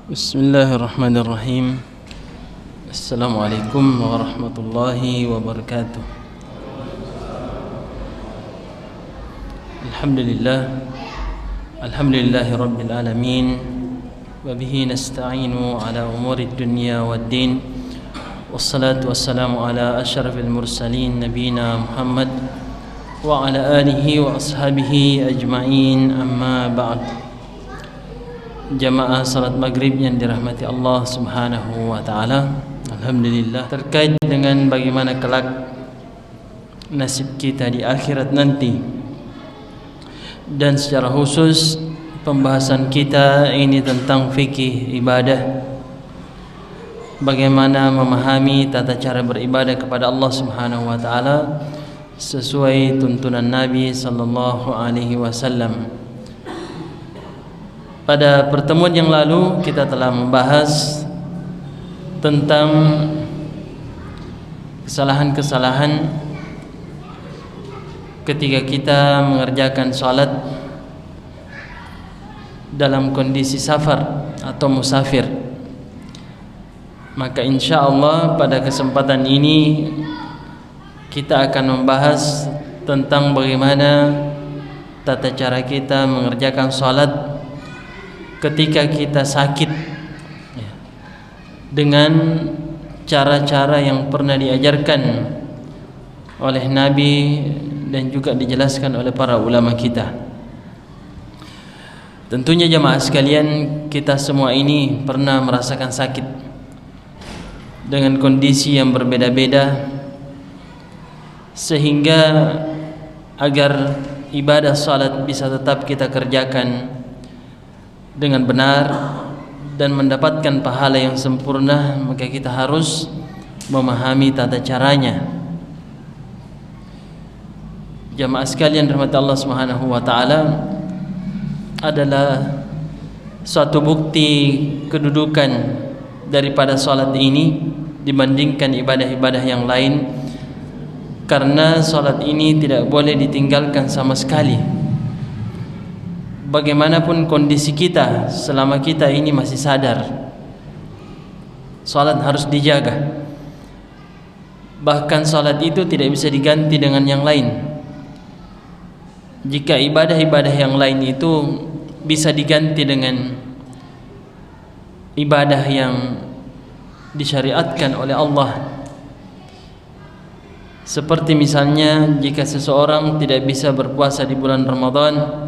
Bismillahirrahmanirrahim. Assalamualaikum warahmatullahi wabarakatuh. Alhamdulillahi rabbil alamin. Wa bihi nasta'inu ala umuri dunya waddin. Wassalatu wassalamu ala asyrafil mursalin nabiyina Muhammad wa ala alihi wa ashabihi ajma'in, amma ba'd. Jamaah salat maghrib yang dirahmati Allah subhanahu wa ta'ala, alhamdulillah, terkait dengan bagaimana kelak nasib kita di akhirat nanti, dan secara khusus pembahasan kita ini tentang fikih ibadah, bagaimana memahami tata cara beribadah kepada Allah subhanahu wa ta'ala sesuai tuntunan Nabi sallallahu alaihi wasallam. Pada pertemuan yang lalu kita telah membahas tentang kesalahan-kesalahan ketika kita mengerjakan salat dalam kondisi safar atau musafir. Maka insyaallah pada kesempatan ini kita akan membahas tentang bagaimana tata cara kita mengerjakan salat ketika kita sakit, dengan cara-cara yang pernah diajarkan oleh Nabi dan juga dijelaskan oleh para ulama kita. Tentunya jemaah sekalian, kita semua ini pernah merasakan sakit dengan kondisi yang berbeda-beda, sehingga agar ibadah salat bisa tetap kita kerjakan dengan benar dan mendapatkan pahala yang sempurna, maka kita harus memahami tata caranya. Jamaah sekalian rahmat Allah Subhanahu wa taala, adalah suatu bukti kedudukan daripada salat ini dibandingkan ibadah-ibadah yang lain, karena salat ini tidak boleh ditinggalkan sama sekali. Bagaimanapun kondisi kita, selama kita ini masih sadar, salat harus dijaga. Bahkan salat itu tidak bisa diganti dengan yang lain. Jika ibadah-ibadah yang lain itu bisa diganti dengan ibadah yang disyariatkan oleh Allah, seperti misalnya jika seseorang tidak bisa berpuasa di bulan Ramadan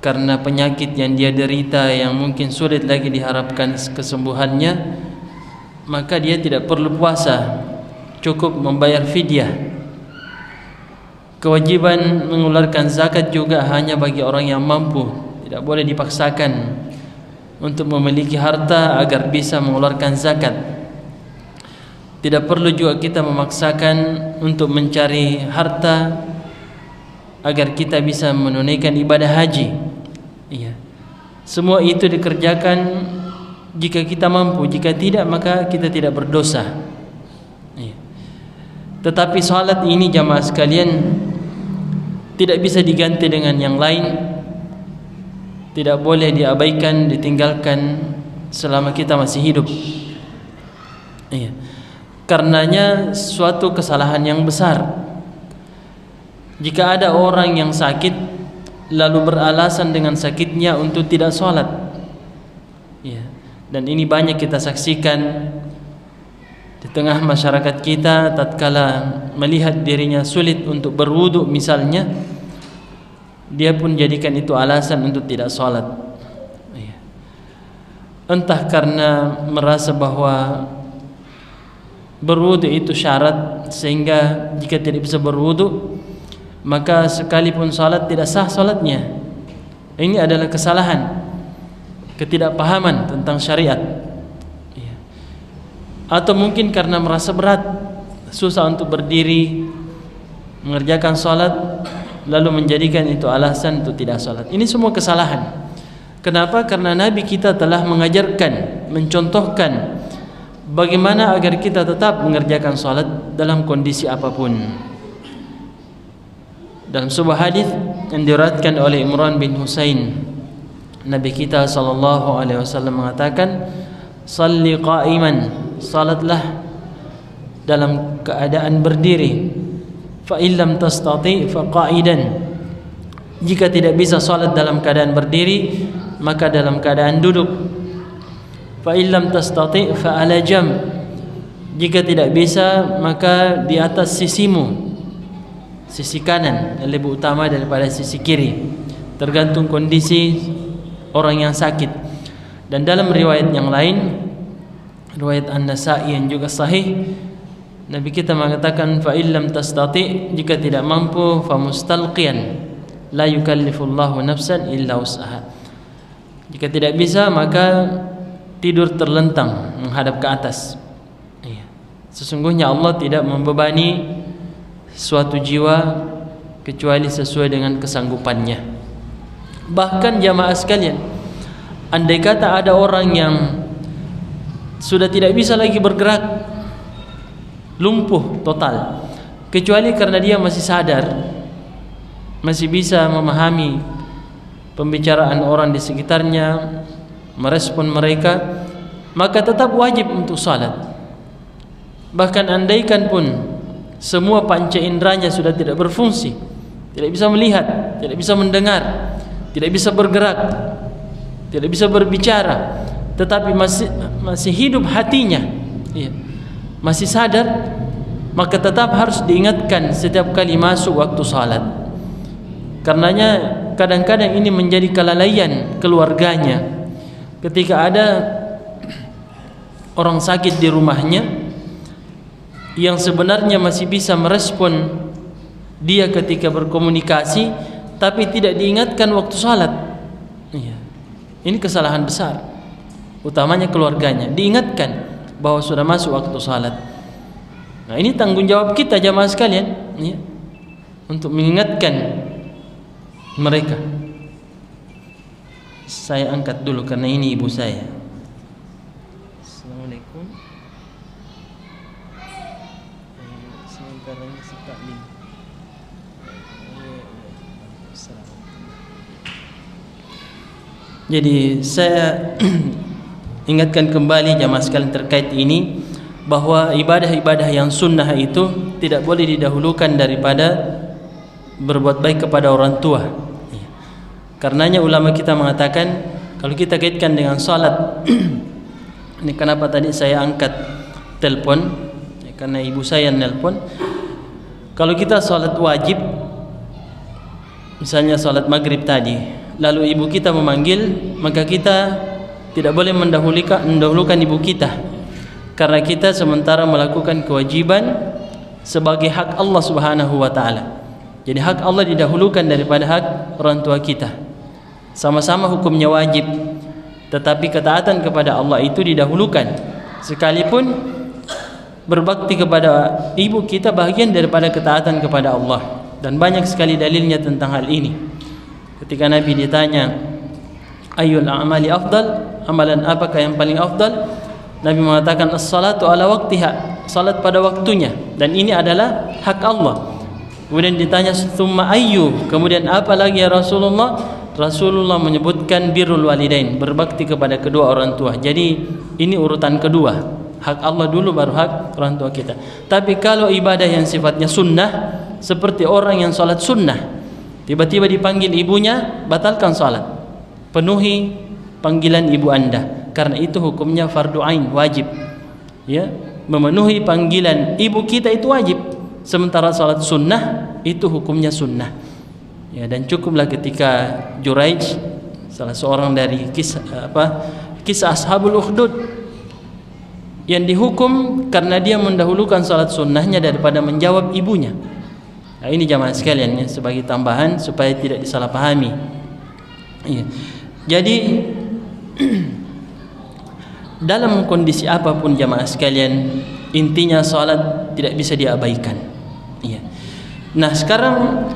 karena penyakit yang dia derita yang mungkin sulit lagi diharapkan kesembuhannya, maka dia tidak perlu puasa, cukup membayar fidyah. Kewajiban mengeluarkan zakat juga hanya bagi orang yang mampu, tidak boleh dipaksakan untuk memiliki harta agar bisa mengeluarkan zakat. Tidak perlu juga kita memaksakan untuk mencari harta agar kita bisa menunaikan ibadah haji. Iya. Semua itu dikerjakan jika kita mampu, jika tidak maka kita tidak berdosa. Iya. Tetapi salat ini jamaah sekalian tidak bisa diganti dengan yang lain. Tidak boleh diabaikan, ditinggalkan selama kita masih hidup. Iya. Karenanya suatu kesalahan yang besar jika ada orang yang sakit lalu beralasan dengan sakitnya untuk tidak sholat, ya. Dan ini banyak kita saksikan di tengah masyarakat kita. Tatkala melihat dirinya sulit untuk berwudu misalnya, dia pun jadikan itu alasan untuk tidak sholat, ya. Entah karena merasa bahwa berwudu itu syarat, sehingga jika tidak bisa berwudu maka sekalipun salat tidak sah salatnya. Ini adalah kesalahan, ketidakpahaman tentang syariat, ya. Atau mungkin karena merasa berat, susah untuk berdiri mengerjakan salat, lalu menjadikan itu alasan untuk tidak salat. Ini semua kesalahan. Kenapa? Karena Nabi kita telah mengajarkan, mencontohkan bagaimana agar kita tetap mengerjakan salat dalam kondisi apapun. Dalam sebuah hadis yang diriwayatkan oleh Imran bin Husain Nabi kita sallallahu alaihi wasallam mengatakan, "Shalli qa'iman," salatlah dalam keadaan berdiri. Fa illam tastati fa qa'idan. Jika tidak bisa salat dalam keadaan berdiri, maka dalam keadaan duduk. Fa illam tastati fa ala jam. Jika tidak bisa, maka di atas sisimu, sisi kanan yang lebih utama daripada sisi kiri, tergantung kondisi orang yang sakit. Dan dalam riwayat yang lain, riwayat An-Nasa'i yang juga sahih, Nabi kita mengatakan, fa illam tastati, jika tidak mampu, fa mustalqiyan, la yukallifullahu nafsan illa wus'aha. Jika tidak bisa, maka tidur terlentang menghadap ke atas. Sesungguhnya Allah tidak membebani suatu jiwa kecuali sesuai dengan kesanggupannya. Bahkan jamaah sekalian, andai kata ada orang yang sudah tidak bisa lagi bergerak, lumpuh total, kecuali karena dia masih sadar, masih bisa memahami pembicaraan orang di sekitarnya, merespon mereka, maka tetap wajib untuk salat. Bahkan andaikan pun semua panca inderanya sudah tidak berfungsi, tidak bisa melihat, tidak bisa mendengar, tidak bisa bergerak, tidak bisa berbicara, tetapi masih hidup hatinya, masih sadar, maka tetap harus diingatkan setiap kali masuk waktu salat. Karenanya kadang-kadang ini menjadi kelalaian keluarganya. Ketika ada orang sakit di rumahnya yang sebenarnya masih bisa merespon dia ketika berkomunikasi, tapi tidak diingatkan waktu salat. Ini kesalahan besar, utamanya keluarganya. Diingatkan bahwa sudah masuk waktu salat. Nah, ini tanggung jawab kita jamaah sekalian, untuk mengingatkan mereka. Saya angkat dulu karena ini ibu saya. Assalamualaikum. Sementara ini taklim. Jadi saya ingatkan kembali jamaah sekalian terkait ini, bahwa ibadah-ibadah yang sunnah itu tidak boleh didahulukan daripada berbuat baik kepada orang tua. Karenanya ulama kita mengatakan, kalau kita kaitkan dengan salat, ini kenapa tadi saya angkat telepon, karena ibu saya nelpon. Kalau kita salat wajib, misalnya salat maghrib tadi, lalu ibu kita memanggil, maka kita tidak boleh mendahulukan ibu kita, karena kita sementara melakukan kewajiban sebagai hak Allah Subhanahu wa taala. Jadi hak Allah didahulukan daripada hak orang tua kita. Sama-sama hukumnya wajib, tetapi ketaatan kepada Allah itu didahulukan. Sekalipun berbakti kepada ibu kita bagian daripada ketaatan kepada Allah. Dan banyak sekali dalilnya tentang hal ini. Ketika Nabi ditanya, ayyul a'mali afdal, amalan apakah yang paling afdal? Nabi mengatakan as-salatu ala waqtiha, salat pada waktunya, dan ini adalah hak Allah. Kemudian ditanya tsumma ayyu, kemudian apa lagi ya Rasulullah? Rasulullah menyebutkan birrul walidain, berbakti kepada kedua orang tua. Jadi ini urutan kedua, hak Allah dulu baru hak orang tua kita. Tapi kalau ibadah yang sifatnya sunnah, seperti orang yang salat sunnah, tiba-tiba dipanggil ibunya, batalkan salat, penuhi panggilan ibu anda, karena itu hukumnya fardu ain, wajib. Ya, memenuhi panggilan ibu kita itu wajib. Sementara salat sunnah itu hukumnya sunnah. Ya, dan cukuplah ketika Juraij, salah seorang dari kisah Ashabul Ukhdud, yang dihukum karena dia mendahulukan salat sunnahnya daripada menjawab ibunya. Nah, ini jamaah sekalian ya, sebagai tambahan supaya tidak disalahpahami. Ya. Jadi dalam kondisi apapun jamaah sekalian, intinya salat tidak bisa diabaikan. Ya. Nah, sekarang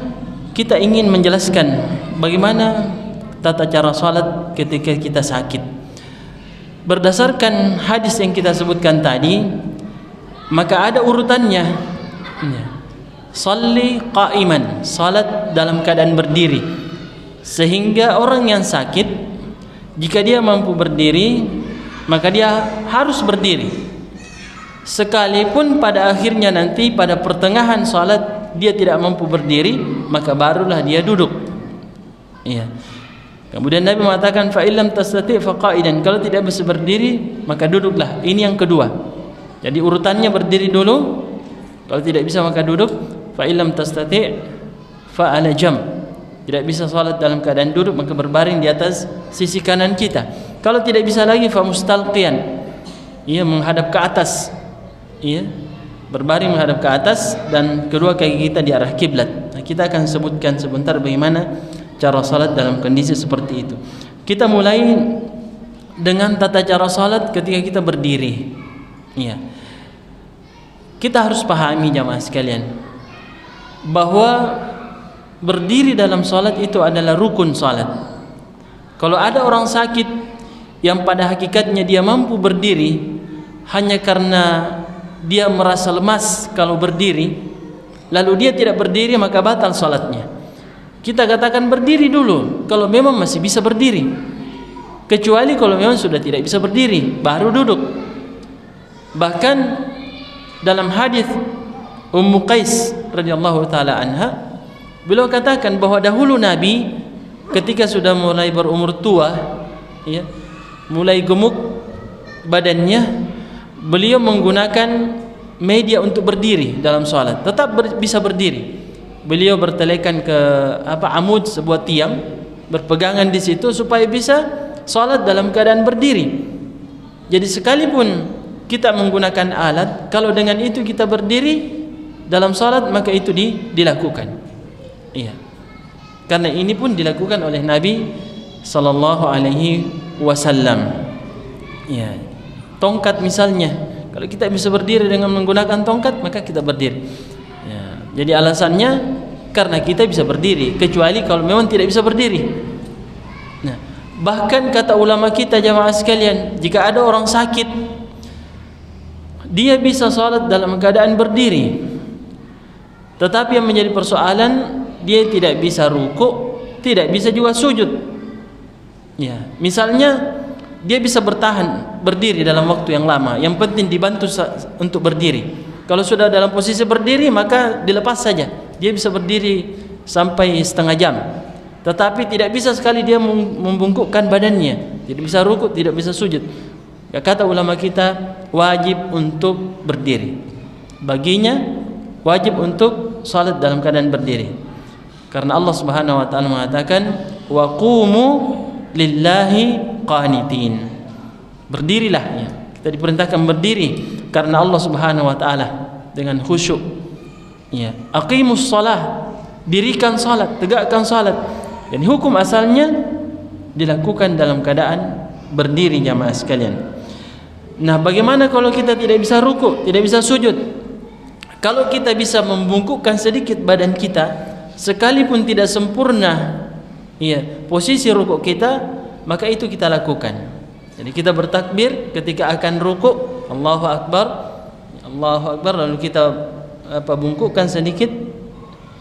kita ingin menjelaskan bagaimana tata cara salat ketika kita sakit. Berdasarkan hadis yang kita sebutkan tadi, maka ada urutannya. Shalli qa'iman, salat dalam keadaan berdiri. Sehingga orang yang sakit Jika dia mampu berdiri, maka dia harus berdiri. Sekalipun pada akhirnya nanti pada pertengahan salat dia tidak mampu berdiri, maka barulah dia duduk. Iya. Kemudian Nabi mengatakan fa illam tastati' fa qa'idan. Kalau tidak bisa berdiri, maka duduklah. Ini yang kedua. Jadi urutannya berdiri dulu. Kalau tidak bisa maka duduk. Fa illam tastati' fa ala jam. Tidak bisa salat dalam keadaan duduk, maka berbaring di atas sisi kanan kita. Kalau tidak bisa lagi fa mustalqiyan. Ia menghadap ke atas. Iya. Berbaring menghadap ke atas dan kedua kaki kita di arah kiblat. Nah, kita akan sebutkan sebentar bagaimana cara salat dalam kondisi seperti itu. Kita mulai dengan tata cara salat ketika kita berdiri. Iya. Kita harus pahami jamaah sekalian bahwa berdiri dalam salat itu adalah rukun salat. Kalau ada orang sakit yang pada hakikatnya dia mampu berdiri hanya karena dia merasa lemas kalau berdiri, lalu dia tidak berdiri, maka batal salatnya. Kita katakan berdiri dulu kalau memang masih bisa berdiri, kecuali kalau memang sudah tidak bisa berdiri baru duduk. Bahkan dalam hadis Ummu Qais radhiyallahu taala anha, beliau katakan bahwa dahulu Nabi ketika sudah mulai berumur tua, ya, mulai gemuk badannya, beliau menggunakan media untuk berdiri dalam salat, tetap bisa berdiri. Beliau bertelekan ke amud sebuah tiang, berpegangan di situ supaya bisa salat dalam keadaan berdiri. Jadi sekalipun kita menggunakan alat, kalau dengan itu kita berdiri dalam salat, maka itu dilakukan. Iya. Karena ini pun dilakukan oleh Nabi sallallahu alaihi wasallam. Iya. Tongkat misalnya, kalau kita bisa berdiri dengan menggunakan tongkat, maka kita berdiri. Ya, jadi alasannya karena kita bisa berdiri, kecuali kalau memang tidak bisa berdiri. Nah, bahkan kata ulama kita jamaah sekalian, jika ada orang sakit, dia bisa salat dalam keadaan berdiri. Tetapi yang menjadi persoalan, dia tidak bisa ruku', tidak bisa juga sujud. Ya, misalnya dia bisa bertahan berdiri dalam waktu yang lama, yang penting dibantu untuk berdiri. Kalau sudah dalam posisi berdiri, maka dilepas saja. Dia bisa berdiri sampai setengah jam, tetapi tidak bisa sekali dia membungkukkan badannya, tidak bisa rukuk, tidak bisa sujud. Ya, kata ulama kita wajib untuk berdiri. Baginya wajib untuk salat dalam keadaan berdiri, karena Allah Subhanahu wa taala mengatakan wa qumu lillahi qanitin. Berdirilah, ya. Kita diperintahkan berdiri karena Allah Subhanahu wa taala dengan khusyuk. Ya, aqimus shalah, dirikan salat, tegakkan salat. Dan hukum asalnya dilakukan dalam keadaan berdiri jamaah sekalian. Nah, bagaimana kalau kita tidak bisa rukuk, tidak bisa sujud? Kalau kita bisa membungkukkan sedikit badan kita, sekalipun tidak sempurna, ya, posisi rukuk kita, maka itu kita lakukan. Jadi kita bertakbir ketika akan rukuk, Allahu Akbar, Allahu Akbar, lalu kita bungkukkan sedikit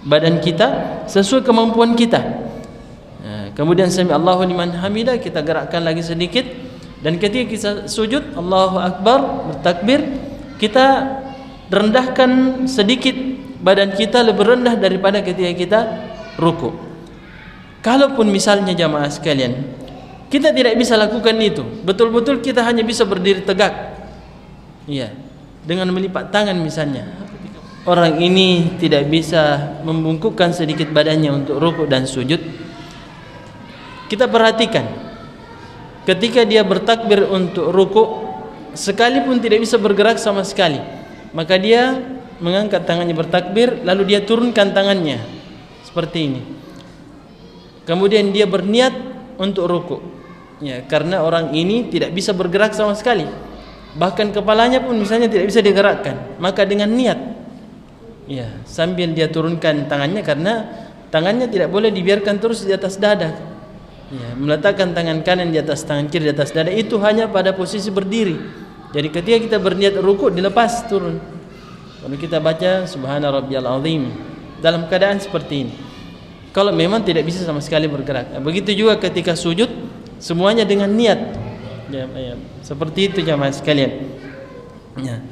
badan kita sesuai kemampuan kita. Nah, kemudian sami Allahu liman hamidah, kita gerakkan lagi sedikit, dan ketika kita sujud, Allahu Akbar, bertakbir, kita rendahkan sedikit badan kita, lebih rendah daripada ketika kita rukuk. Kalaupun misalnya jamaah sekalian, kita tidak bisa lakukan itu, betul-betul kita hanya bisa berdiri tegak, iya, dengan melipat tangan misalnya. Orang ini tidak bisa membungkukkan sedikit badannya untuk rukuk dan sujud. Kita perhatikan, ketika dia bertakbir untuk rukuk, sekalipun tidak bisa bergerak sama sekali, maka dia mengangkat tangannya bertakbir, lalu dia turunkan tangannya seperti ini. Kemudian dia berniat untuk rukuk. Ya, karena orang ini tidak bisa bergerak sama sekali, bahkan kepalanya pun misalnya tidak bisa digerakkan, maka dengan niat, ya, sambil dia turunkan tangannya, karena tangannya tidak boleh dibiarkan terus di atas dada. Ya, meletakkan tangan kanan di atas tangan kiri di atas dada itu hanya pada posisi berdiri. Jadi ketika kita berniat rukuk, dilepas turun. Lalu kita baca Subhana rabbiyal azim dalam keadaan seperti ini. Kalau memang tidak bisa sama sekali bergerak. Begitu juga ketika sujud, Semuanya dengan niat. Seperti itu jamaah sekalian. Ya.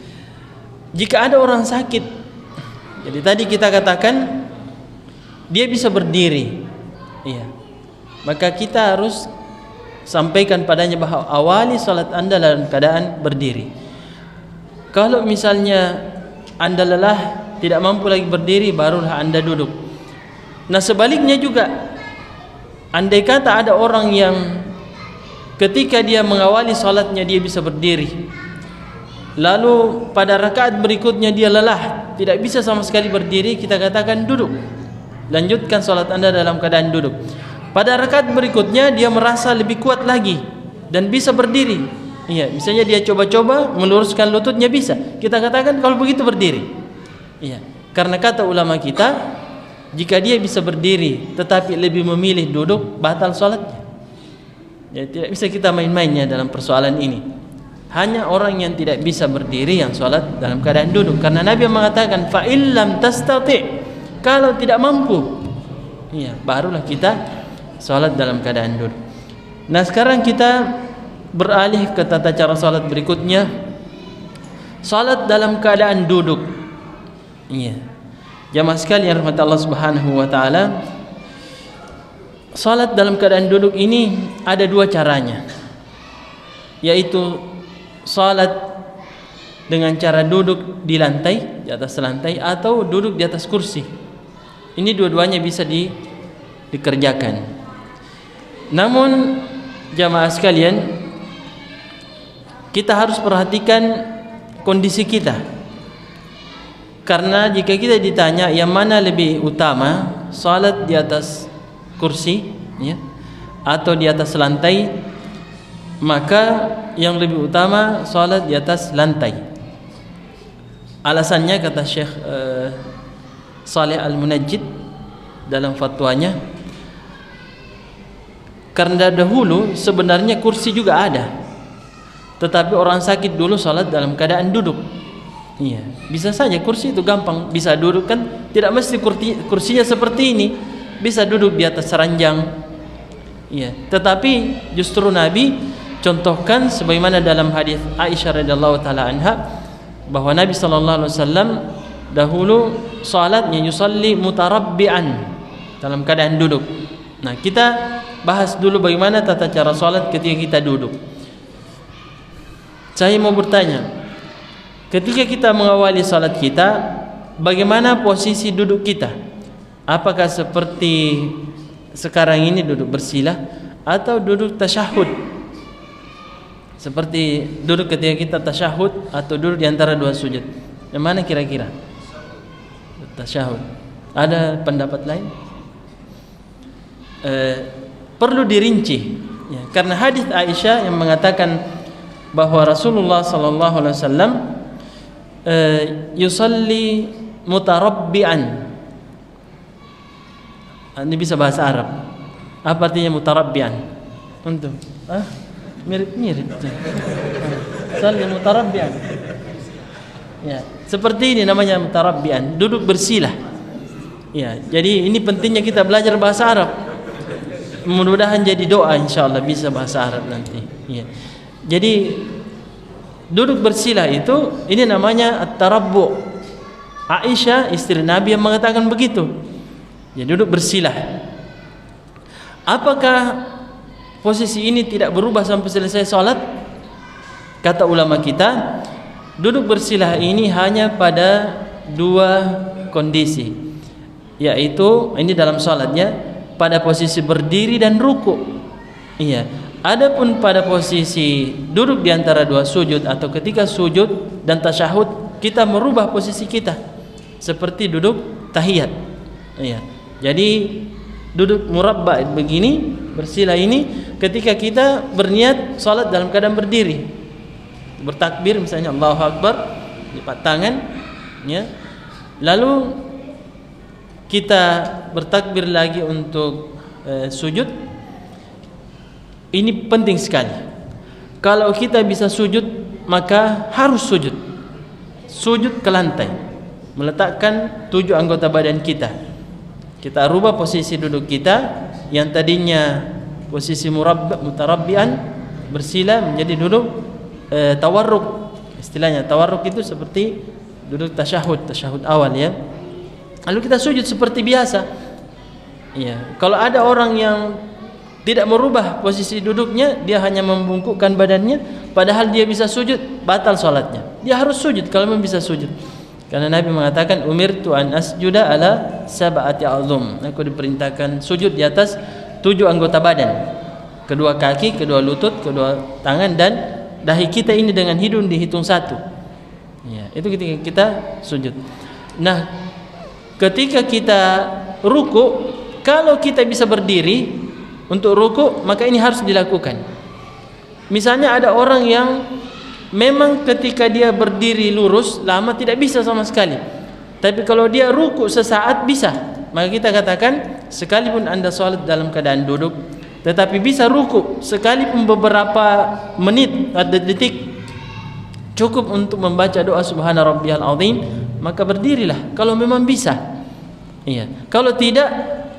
Jika ada orang sakit, jadi tadi kita katakan dia bisa berdiri, iya, maka kita harus sampaikan padanya bahwa awali salat Anda dalam keadaan berdiri. Kalau misalnya Anda lelah, tidak mampu lagi berdiri, barulah Anda duduk. Nah sebaliknya juga, andai kata ada orang yang ketika dia mengawali salatnya dia bisa berdiri, lalu pada rakaat berikutnya dia lelah, tidak bisa sama sekali berdiri, kita katakan duduk. Lanjutkan salat Anda dalam keadaan duduk. Pada rakaat berikutnya dia merasa lebih kuat lagi dan bisa berdiri. Iya, misalnya dia coba-coba meluruskan lututnya bisa. Kita katakan kalau begitu berdiri. Iya, karena kata ulama kita, jika dia bisa berdiri tetapi lebih memilih duduk, batal salatnya. Ya, tidak bisa kita main-mainnya dalam persoalan ini. Hanya orang yang tidak bisa berdiri yang salat dalam keadaan duduk, karena Nabi mengatakan fa illam tastati, kalau tidak mampu, iya, barulah kita salat dalam keadaan duduk. Nah, sekarang kita beralih ke tata cara salat berikutnya, salat dalam keadaan duduk. Iya. Jamaah sekalian rahmat Allah Subhanahu wa taala, salat dalam keadaan duduk ini ada dua caranya, yaitu salat dengan cara duduk di lantai, di atas lantai, atau duduk di atas kursi. Ini dua-duanya bisa dikerjakan. Namun jamaah sekalian, kita harus perhatikan kondisi kita. Karena jika kita ditanya yang mana lebih utama, salat di atas kursi, ya, atau di atas lantai, maka yang lebih utama salat di atas lantai. Alasannya kata Syekh Saleh Al-Munajjid dalam fatwanya, karena dahulu sebenarnya kursi juga ada, tetapi orang sakit dulu salat dalam keadaan duduk. Iya, bisa saja kursi itu gampang, bisa duduk kan, tidak mesti kursinya seperti ini, bisa duduk di atas ranjang. Iya, tetapi justru Nabi contohkan sebagaimana dalam hadis Aisyah radhiyallahu taala anha, bahwa Nabi sallallahu alaihi wasallam dahulu salatnya yusalli mutarabbi'an, dalam keadaan duduk. Nah, kita bahas dulu bagaimana tata cara salat ketika kita duduk. Saya mau bertanya, ketika kita mengawali salat kita, bagaimana posisi duduk kita? Apakah seperti sekarang ini duduk bersila, atau duduk tasyahud? Seperti duduk ketika kita tasyahud, atau duduk di antara dua sujud? Yang mana kira-kira? Tasyahud. Ada pendapat lain? Perlu dirinci, ya, karena hadis Aisyah yang mengatakan bahwa Rasulullah sallallahu alaihi wasallam yusalli mutarabbi'an. Ini bisa bahasa Arab. Apa artinya mutarabbi'an? Untuk mirip-mirip. Salli mutarabbi'an. Ya, seperti ini namanya mutarabbi'an, duduk bersilah. Ya, jadi ini pentingnya kita belajar bahasa Arab. Mudah-mudahan jadi doa, insyaallah bisa bahasa Arab nanti. Ya. Jadi duduk bersilah itu, ini namanya at-tarabbu. Aisyah istri Nabi yang mengatakan begitu. Ya, duduk bersilah. Apakah posisi ini tidak berubah sampai selesai salat? Kata ulama kita, duduk bersilah ini hanya pada dua kondisi, yaitu ini dalam salatnya, pada posisi berdiri dan ruku. Iya. Adapun pada posisi duduk di antara dua sujud atau ketika sujud dan tasyahud, kita merubah posisi kita seperti duduk tahiyat. Iya. Jadi duduk murabba begini, bersila ini, ketika kita berniat salat dalam keadaan berdiri, bertakbir misalnya Allahu Akbar, lipat tangan, ya. Lalu kita bertakbir lagi untuk sujud. Ini penting sekali. Kalau kita bisa sujud, maka harus sujud. Sujud ke lantai, meletakkan 7 anggota badan kita. Kita rubah posisi duduk kita yang tadinya posisi mutarabbian, bersila menjadi duduk tawarruk. Istilahnya tawarruk itu seperti duduk tasyahud awal ya. Lalu kita sujud seperti biasa. Ya, kalau ada orang yang tidak merubah posisi duduknya, dia hanya membungkukkan badannya, padahal dia bisa sujud, batal salatnya. Dia harus sujud kalau memang bisa sujud. Karena Nabi mengatakan, umirtu an asjuda ala sab'ati a'zum. Aku diperintahkan sujud di atas 7 anggota badan. Kedua kaki, kedua lutut, kedua tangan, dan dahi kita ini dengan hidung dihitung 1. Ya, itu ketika kita sujud. Nah, ketika kita ruku, kalau kita bisa berdiri untuk ruku, maka ini harus dilakukan. Misalnya ada orang yang memang ketika dia berdiri lurus lama tidak bisa sama sekali, tapi kalau dia ruku sesaat bisa, maka kita katakan sekalipun anda sholat dalam keadaan duduk tetapi bisa ruku sekalipun beberapa menit atau detik cukup untuk membaca doa subhana rabbiyal azim, maka berdirilah kalau memang bisa. Iya, kalau tidak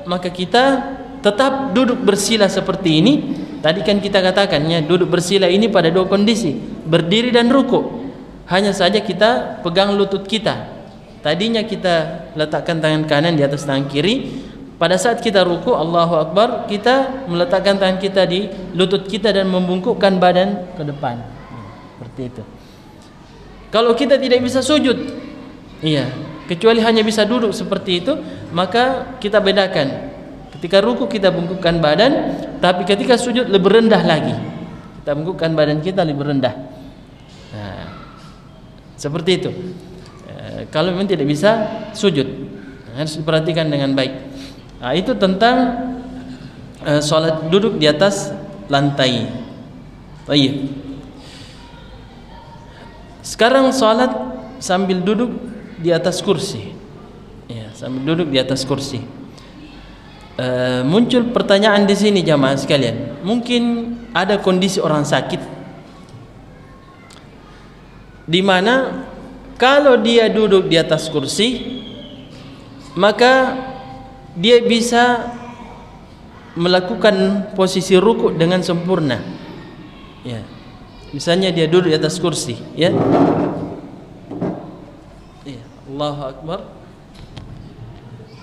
maka kita tetap duduk bersila seperti ini. Tadi kan kita katakannya duduk bersila ini pada 2 kondisi, berdiri dan ruku. Hanya saja kita pegang lutut kita. Tadinya kita letakkan tangan kanan di atas tangan kiri. Pada saat kita ruku, Allahu Akbar, kita meletakkan tangan kita di lutut kita dan membungkukkan badan ke depan. Seperti itu. Kalau kita tidak bisa sujud, iya, kecuali hanya bisa duduk seperti itu, maka kita bedakan. Ketika ruku kita bungkukkan badan, tapi ketika sujud lebih rendah lagi. Kita bungkukkan badan kita lebih rendah. Nah, seperti itu. Kalau memang tidak bisa sujud, harus diperhatikan dengan baik. Nah, itu tentang sholat duduk di atas lantai. Baik. Sekarang sholat sambil duduk di atas kursi. Ya, sambil duduk di atas kursi. Muncul pertanyaan di sini jamaah sekalian. Mungkin ada kondisi orang sakit di mana kalau dia duduk di atas kursi maka dia bisa melakukan posisi ruku dengan sempurna. Ya. Misalnya dia duduk di atas kursi, ya. Ya, Allahu Akbar.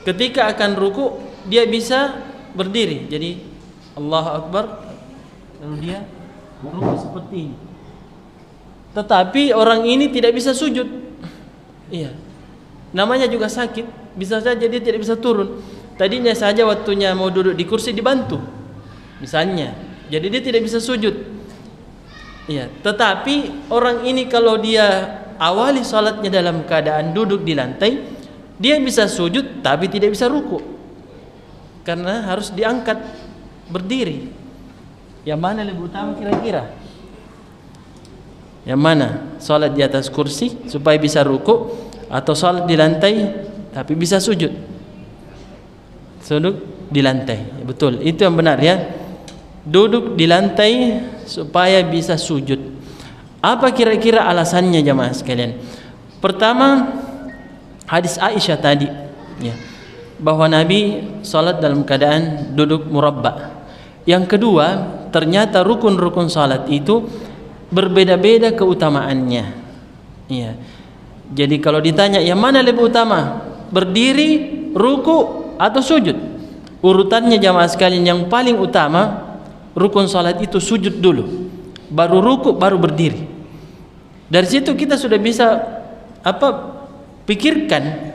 Ketika akan ruku dia bisa berdiri, jadi Allahu Akbar, lalu dia ruku seperti ini. Tetapi orang ini tidak bisa sujud, iya, namanya juga sakit, bisa saja dia tidak bisa turun. Tadinya saja waktunya mau duduk di kursi dibantu, misalnya, jadi dia tidak bisa sujud, iya. Tetapi orang ini kalau dia awali salatnya dalam keadaan duduk di lantai, dia bisa sujud tapi tidak bisa ruku. Karena harus diangkat berdiri. Yang mana lebih utama kira-kira? Yang mana? Salat di atas kursi supaya bisa ruku, atau salat di lantai tapi bisa sujud? Duduk di lantai. Betul, itu yang benar ya. Duduk di lantai supaya bisa sujud. Apa kira-kira alasannya jamaah sekalian? Pertama, hadis Aisyah tadi, ya, bahwa Nabi salat dalam keadaan duduk murabba. Yang kedua, ternyata rukun-rukun salat itu berbeda-beda keutamaannya. Ya. Jadi kalau ditanya yang mana lebih utama, berdiri, ruku atau sujud? Urutannya jamaah sekalian yang paling utama rukun salat itu sujud dulu, baru ruku, baru berdiri. Dari situ kita sudah bisa pikirkan,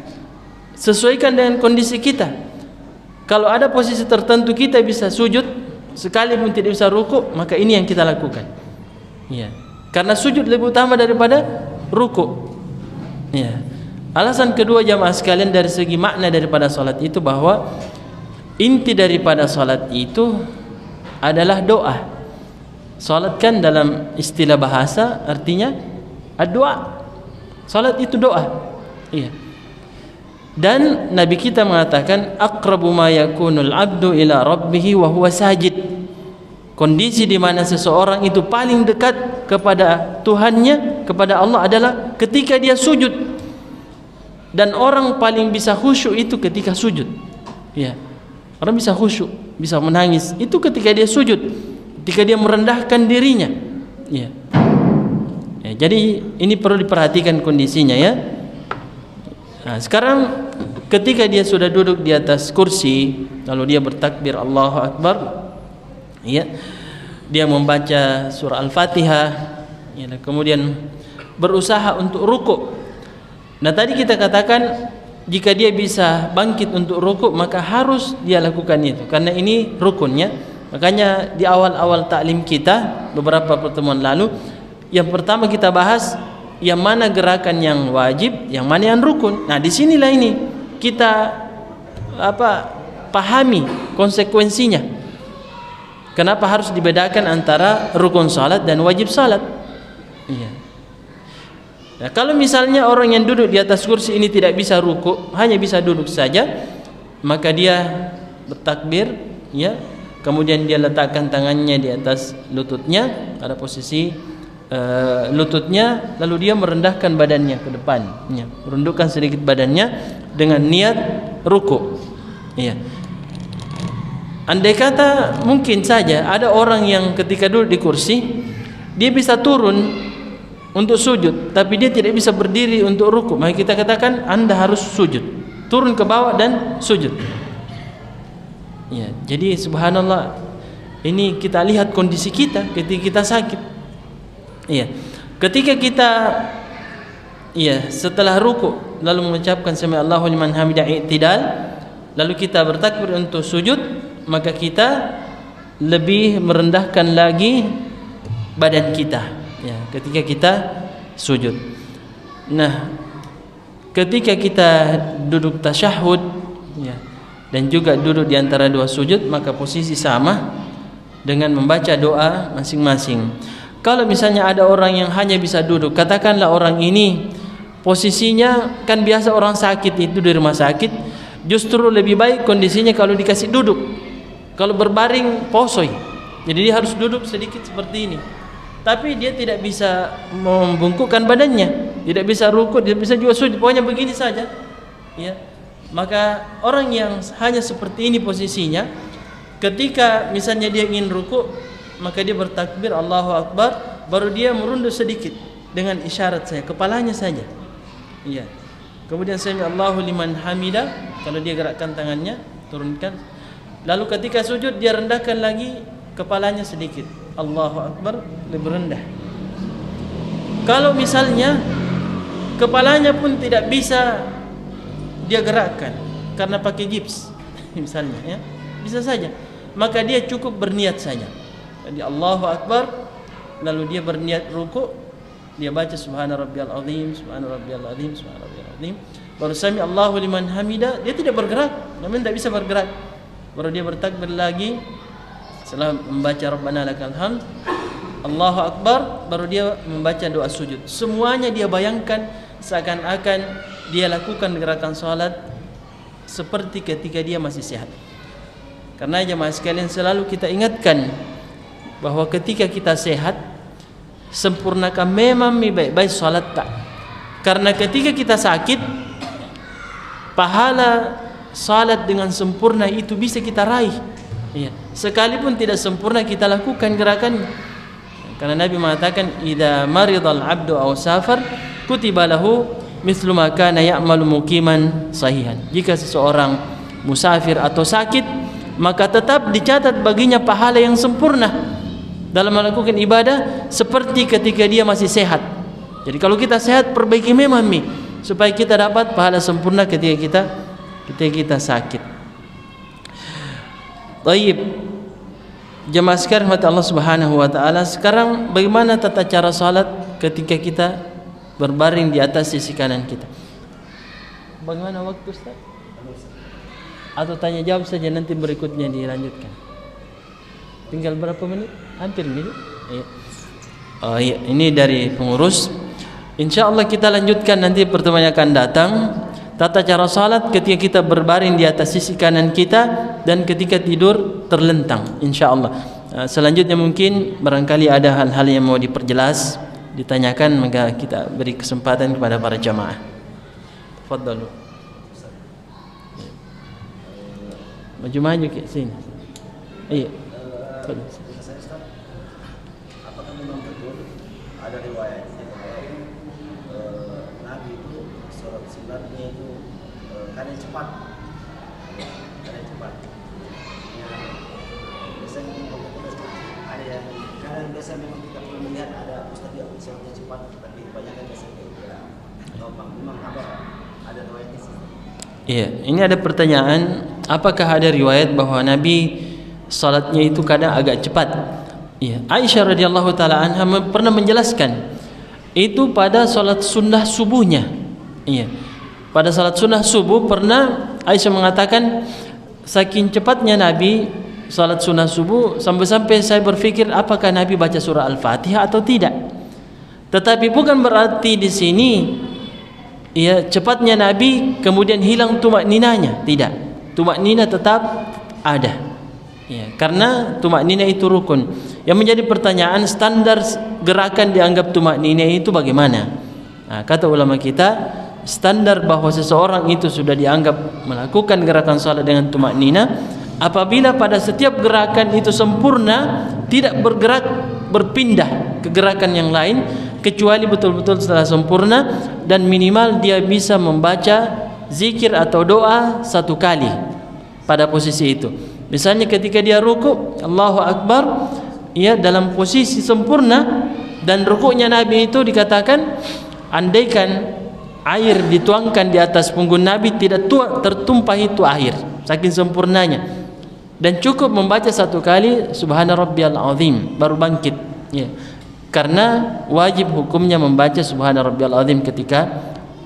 sesuaikan dengan kondisi kita. Kalau ada posisi tertentu kita bisa sujud, sekalipun tidak bisa ruku, maka ini yang kita lakukan. Ya. Karena sujud lebih utama daripada ruku. Ya. Alasan kedua jamaah sekalian dari segi makna daripada salat itu, bahwa inti daripada salat itu adalah doa. Salat kan dalam istilah bahasa artinya doa. Salat itu doa. Iya. Dan Nabi kita mengatakan aqrabu ma yakunul abdu ila rabbih wa huwa sajid. Kondisi di mana seseorang itu paling dekat kepada Tuhannya, kepada Allah adalah ketika dia sujud. Dan orang paling bisa khusyuk itu ketika sujud. Ya. Orang bisa khusyuk bisa menangis. Itu ketika dia sujud, ketika dia merendahkan dirinya. Ya. Jadi ini perlu diperhatikan kondisinya ya. Nah, sekarang ketika dia sudah duduk di atas kursi, lalu dia bertakbir Allahu Akbar, ya, dia membaca surah Al-Fatihah, ya, kemudian berusaha untuk rukuk. Nah tadi kita katakan jika dia bisa bangkit untuk rukuk maka harus dia lakukan itu, karena ini rukunnya. Makanya di awal-awal taklim kita beberapa pertemuan lalu, yang pertama kita bahas yang mana gerakan yang wajib, yang mana yang rukun. Nah disinilah ini kita pahami konsekuensinya. Kenapa harus dibedakan antara rukun salat dan wajib salat? Iya. Nah, kalau misalnya orang yang duduk di atas kursi ini tidak bisa rukuk, hanya bisa duduk saja, maka dia bertakbir, ya, kemudian dia letakkan tangannya di atas lututnya pada posisi lututnya, lalu dia merendahkan badannya ke depan, ya, merundukkan sedikit badannya dengan niat rukuk. Iya. Andai kata mungkin saja ada orang yang ketika duduk di kursi dia bisa turun untuk sujud, tapi dia tidak bisa berdiri untuk rukuk, maka kita katakan Anda harus sujud, turun ke bawah dan sujud. Ya, jadi subhanallah, ini kita lihat kondisi kita ketika kita sakit. Iya, ketika kita setelah rukuk lalu mengucapkan sami Allahu liman hamidah i'tidal, lalu kita bertakbir untuk sujud, maka kita lebih merendahkan lagi badan kita, ya, ketika kita sujud. Nah, ketika kita duduk tasyahud, ya, dan juga duduk di antara dua sujud, maka posisi sama dengan membaca doa masing-masing. Kalau misalnya ada orang yang hanya bisa duduk, katakanlah orang ini posisinya kan biasa orang sakit itu di rumah sakit, justru lebih baik kondisinya kalau dikasih duduk. Kalau berbaring posoi, jadi dia harus duduk sedikit seperti ini. Tapi dia tidak bisa membungkukkan badannya, tidak bisa rukuk, tidak bisa juga sujud, pokoknya begini saja. Ya, maka orang yang hanya seperti ini posisinya, ketika misalnya dia ingin rukuk, maka dia bertakbir Allahu Akbar, baru dia merunduk sedikit dengan isyarat saya, kepalanya saja. Iya. Kemudian sami Allahu liman hamidah, kalau dia gerakkan tangannya, turunkan. Lalu ketika sujud dia rendahkan lagi kepalanya sedikit. Allahu Akbar, lebih rendah. Kalau misalnya kepalanya pun tidak bisa dia gerakkan karena pakai gips misalnya, ya, bisa saja, maka dia cukup berniat saja. Jadi Allahu Akbar, lalu dia berniat rukuk, dia baca subhana rabbiyal azim, subhana rabbiyal azim, subhana rabbiyal azim, baru sami Allahu liman hamidah, dia tidak bergerak, namun tidak bisa bergerak. Baru dia bertakbir lagi setelah membaca Rabbana lakal hamd, Allahu Akbar, baru dia membaca doa sujud. Semuanya dia bayangkan seakan-akan dia lakukan gerakan salat seperti ketika dia masih sehat. Karena jemaah sekalian, selalu kita ingatkan bahwa ketika kita sehat, sempurnakan memang baik-baik salat tak. Karena ketika kita sakit, pahala salat dengan sempurna itu bisa kita raih. Ya, sekalipun tidak sempurna kita lakukan gerakan. Karena Nabi mengatakan, "Idza maridal 'abdu aw safar, kutiba lahu mithlu ma kana ya'malu muqiman sahihan." Jika seseorang musafir atau sakit, maka tetap dicatat baginya pahala yang sempurna dalam melakukan ibadah seperti ketika dia masih sehat. Jadi kalau kita sehat, perbaiki memang supaya kita dapat pahala sempurna ketika kita sakit. Baik, jemaah sekalian rahmat Allah Subhanahu wa taala, sekarang bagaimana tata cara salat ketika kita berbaring di atas sisi kanan kita? Bagaimana waktu, Ustaz? Atau tanya jawab saja, nanti berikutnya dilanjutkan. Tinggal berapa menit? Hampir menit. Iya. Oh iya, ini dari pengurus. Insyaallah kita lanjutkan nanti pertemuan yang akan datang. Tata cara salat ketika kita berbaring di atas sisi kanan kita dan ketika tidur terlentang, insyaallah. Selanjutnya mungkin barangkali ada hal-hal yang mau diperjelas, ditanyakan, maka kita beri kesempatan kepada para jamaah. Tafadhalu. Maju ke sini. Iya. Saya Ustaz, apakah memang betul ada riwayat Nabi itu sholat sunatnya itu kadang cepat, ya, biasanya ada yang kadang biasa memang kita pernah melihat ada Ustaz yang sholatnya cepat, tapi kebanyakan biasanya gampang. Memang ada riwayatnya sih. Iya, ini ada pertanyaan, apakah ada riwayat bahwa Nabi salatnya itu kadang agak cepat? Iya, Aisyah radhiyallahu taala anha pernah menjelaskan itu pada salat sunnah subuhnya. Iya. Pada salat sunnah subuh pernah Aisyah mengatakan saking cepatnya Nabi salat sunnah subuh sampai-sampai saya berpikir apakah Nabi baca surah Al-Fatihah atau tidak. Tetapi bukan berarti di sini ya cepatnya Nabi kemudian hilang tumak ninanya, tidak. Tumak nina tetap ada. Ya, karena tumak nina itu rukun. Yang menjadi pertanyaan, standar gerakan dianggap tumak nina itu bagaimana? Nah, kata ulama kita, standar bahwa seseorang itu sudah dianggap melakukan gerakan salat dengan tumak nina apabila pada setiap gerakan itu sempurna, tidak bergerak berpindah ke gerakan yang lain kecuali betul-betul setelah sempurna, dan minimal dia bisa membaca zikir atau doa satu kali pada posisi itu. Misalnya ketika dia ruku, Allahu Akbar, ya, dalam posisi sempurna, dan rukuknya Nabi itu dikatakan andaikan air dituangkan di atas punggung Nabi tidak tertumpah itu air, saking sempurnanya, dan cukup membaca satu kali Subhana Rabbiyal Azim baru bangkit, ya. Karena wajib hukumnya membaca Subhana Rabbiyal Azim ketika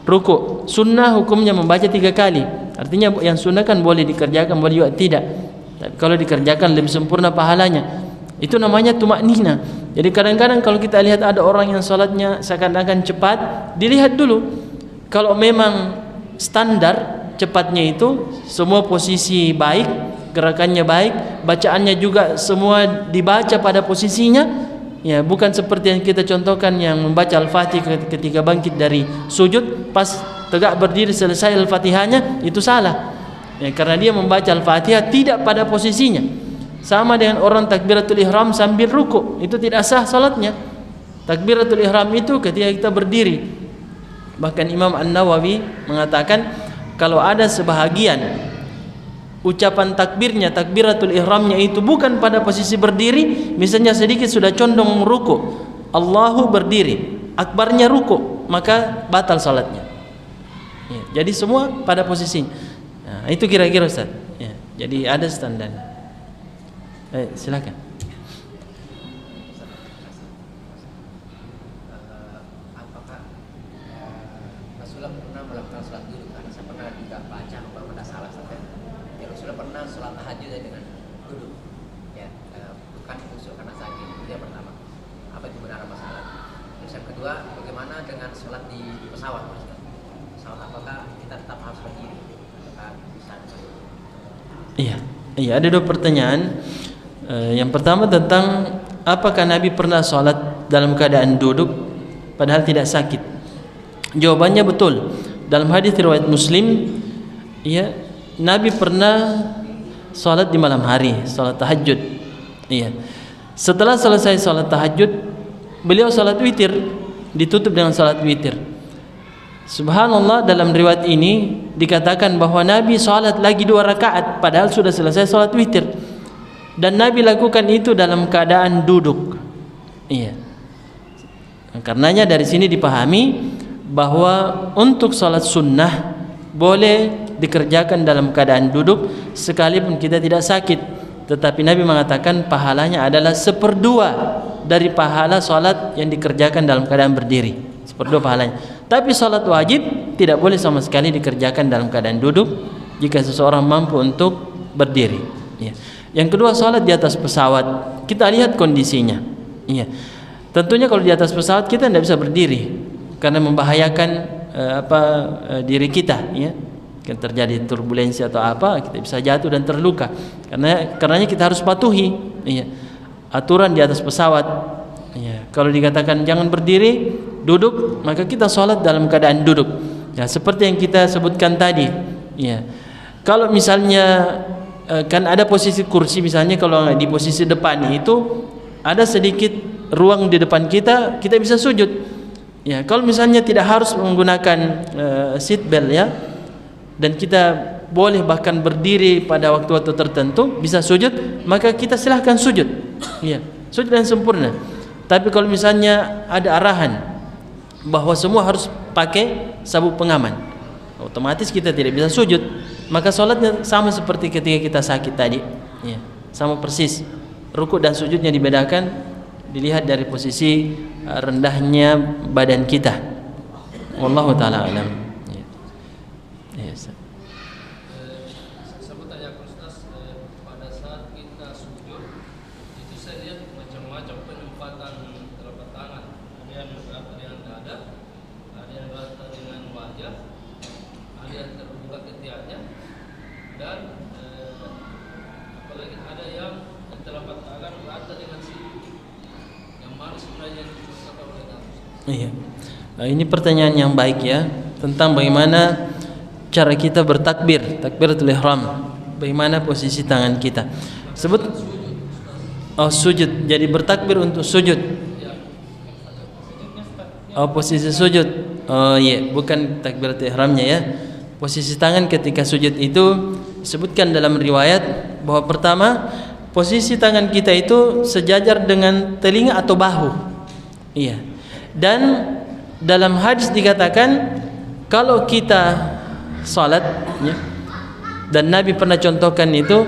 ruku. Sunnah hukumnya membaca 3 kali. Artinya yang sunnah kan boleh dikerjakan, boleh juga tidak. Tapi kalau dikerjakan lebih sempurna pahalanya. Itu namanya tumak nina. Jadi kadang-kadang kalau kita lihat ada orang yang salatnya seakan-akan cepat, dilihat dulu. Kalau memang standar cepatnya itu semua posisi baik, gerakannya baik, bacaannya juga semua dibaca pada posisinya, ya, bukan seperti yang kita contohkan yang membaca Al-Fatihah ketika bangkit dari sujud, pas tegak berdiri selesai Al-Fatihahnya, itu salah. Ya, karena dia membaca Al-Fatihah tidak pada posisinya. Sama dengan orang takbiratul ihram sambil ruku, itu tidak sah salatnya. Takbiratul ihram itu ketika kita berdiri. Bahkan Imam An-Nawawi mengatakan kalau ada sebahagian ucapan takbirnya, takbiratul ihramnya itu bukan pada posisi berdiri, misalnya sedikit sudah condong ruku, Allahu berdiri, akbarnya ruku, maka batal salatnya. Ya, jadi semua pada posisinya. Nah, itu kira-kira Ustaz. Ya, jadi ada standar. Silakan. Apakah Rasulullah pernah melakukan sholat duduk? Karena saya pernah juga baca bahwa ada salah satu. Ya, Rasulullah pernah sholat tahajud dengan duduk. Ya, bukan khusyuk karena sakit. Itu yang pertama. Apa itu benar apa salah? Terus yang kedua, bagaimana dengan sholat di pesawat? Pesawat apakah kita tetap harus berdiri? Iya, ada 2 pertanyaan. Yang pertama tentang apakah Nabi pernah sholat dalam keadaan duduk padahal tidak sakit. Jawabannya betul. Dalam hadis riwayat Muslim, ya, Nabi pernah sholat di malam hari, sholat tahajud. Iya. Setelah selesai sholat tahajud, beliau sholat witir, ditutup dengan sholat witir. Subhanallah, dalam riwayat ini dikatakan bahwa Nabi sholat lagi 2 rakaat padahal sudah selesai sholat witir, dan Nabi lakukan itu dalam keadaan duduk. Iya. Karenanya dari sini dipahami bahwa untuk sholat sunnah boleh dikerjakan dalam keadaan duduk sekalipun kita tidak sakit, tetapi Nabi mengatakan pahalanya adalah 1/2 dari pahala sholat yang dikerjakan dalam keadaan berdiri, 1/2 pahalanya. Tapi sholat wajib tidak boleh sama sekali dikerjakan dalam keadaan duduk jika seseorang mampu untuk berdiri. Ya. Yang kedua, sholat di atas pesawat, kita lihat kondisinya. Ya. Tentunya kalau di atas pesawat kita tidak bisa berdiri karena membahayakan diri kita. Ya. Kan terjadi turbulensi atau apa, kita bisa jatuh dan terluka. Karenanya kita harus patuhi, ya, aturan di atas pesawat. Ya. Kalau dikatakan jangan berdiri, duduk, maka kita sholat dalam keadaan duduk. Ya, seperti yang kita sebutkan tadi. Ya. Kalau misalnya kan ada posisi kursi misalnya, kalau di posisi depan itu ada sedikit ruang di depan kita, kita bisa sujud. Ya, kalau misalnya tidak harus menggunakan seat belt ya, dan kita boleh bahkan berdiri pada waktu-waktu tertentu bisa sujud, maka kita silahkan sujud. Ya, sujud yang sempurna. Tapi kalau misalnya ada arahan bahwa semua harus pakai sabuk pengaman, otomatis kita tidak bisa sujud. Maka sholatnya sama seperti ketika kita sakit tadi, ya, sama persis. Rukuk dan sujudnya dibedakan, dilihat dari posisi rendahnya badan kita. Wallahu taala alam. Ya. Ya, saya mau tanya Ustaz, pada saat kita sujud itu saya lihat macam-macam penempatan telapak tangan. Ada yang berada dengan dada, ada yang berada dengan wajah, ada yang terbuka ketiaknya, dan apalagi ada yang telapak tangan berada dengan siku. Yang mana sebenarnya yang dicontohkan oleh Nabi? Iya. Ini pertanyaan yang baik ya, tentang bagaimana cara kita bertakbir, takbiratul ihram. Bagaimana posisi tangan kita. Sebut sujud. Jadi bertakbir untuk sujud. Posisi sujud. Oh iya, bukan takbiratul ihramnya ya. Posisi tangan ketika sujud itu disebutkan dalam riwayat bahwa pertama, posisi tangan kita itu sejajar dengan telinga atau bahu. Iya. Dan dalam hadis dikatakan kalau kita salat ya, dan Nabi pernah contohkan itu,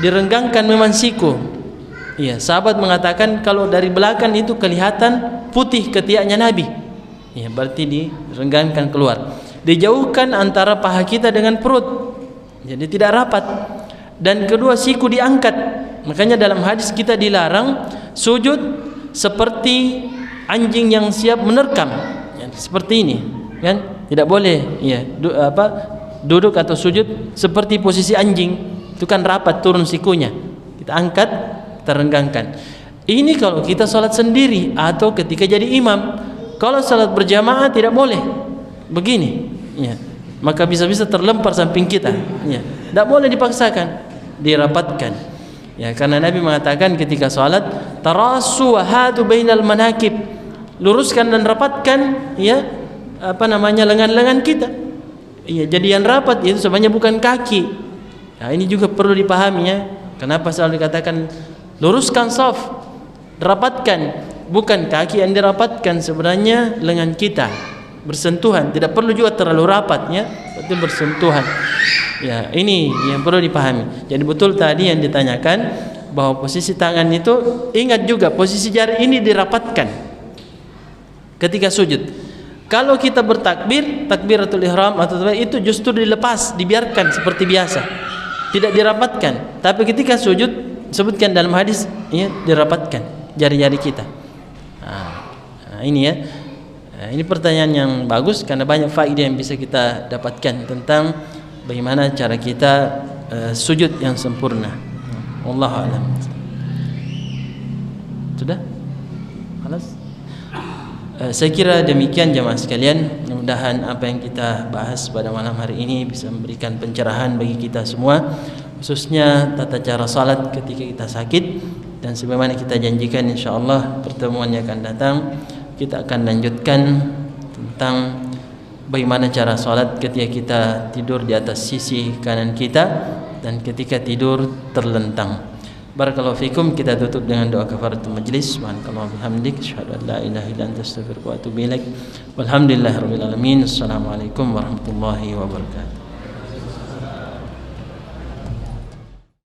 direnggangkan memang siku. Iya, sahabat mengatakan kalau dari belakang itu kelihatan putih ketiaknya Nabi. Ya, berarti direnggangkan keluar. Dijauhkan antara paha kita dengan perut. Jadi tidak rapat. Dan kedua, siku diangkat. Makanya dalam hadis kita dilarang sujud seperti anjing yang siap menerkam. Ya, seperti ini, kan? Tidak boleh ya, duduk atau sujud seperti posisi anjing. Itu kan rapat turun sikunya. Kita angkat, kita renggangkan. Ini kalau kita salat sendiri atau ketika jadi imam. Kalau salat berjamaah tidak boleh begini, ya. Maka bisa-bisa terlempar samping kita, ya. Tidak boleh dipaksakan, dirapatkan. Ya, karena Nabi mengatakan ketika salat, tarasu wa hadu bainal manakib. Luruskan dan rapatkan ya lengan-lengan kita. Ya, jadi yang rapat itu sebenarnya bukan kaki. Nah, ini juga perlu dipahami ya. Kenapa selalu dikatakan luruskan shaf, rapatkan, bukan kaki yang dirapatkan, sebenarnya lengan kita bersentuhan, tidak perlu juga terlalu rapat ya, betul bersentuhan. Ya, ini yang perlu dipahami. Jadi betul tadi yang ditanyakan bahwa posisi tangan itu, ingat juga posisi jari ini dirapatkan ketika sujud. Kalau kita bertakbir, takbiratul ihram atau itu justru dilepas, dibiarkan seperti biasa, tidak dirapatkan. Tapi ketika sujud, sebutkan dalam hadis ya, dirapatkan jari-jari kita. Nah, ini ya. Nah, ini pertanyaan yang bagus karena banyak faedah yang bisa kita dapatkan tentang bagaimana cara kita sujud yang sempurna. Wallahu a'lam. Sudah? Halas? Saya kira demikian jemaah sekalian. Mudah-mudahan apa yang kita bahas pada malam hari ini bisa memberikan pencerahan bagi kita semua, khususnya tata cara salat ketika kita sakit. Dan sebagaimana kita janjikan, insyaallah pertemuan yang akan datang kita akan lanjutkan tentang bagaimana cara salat ketika kita tidur di atas sisi kanan kita dan ketika tidur terlentang. Barakallahu fikum. Kita tutup dengan doa kafaratul majlis. Subhanallahi bihamdik, asyhadu an la ilaha illa anta, astaghfiruka wa atubu ilaik. Walhamdulillahirabbil alamin. Assalamualaikum warahmatullahi wabarakatuh.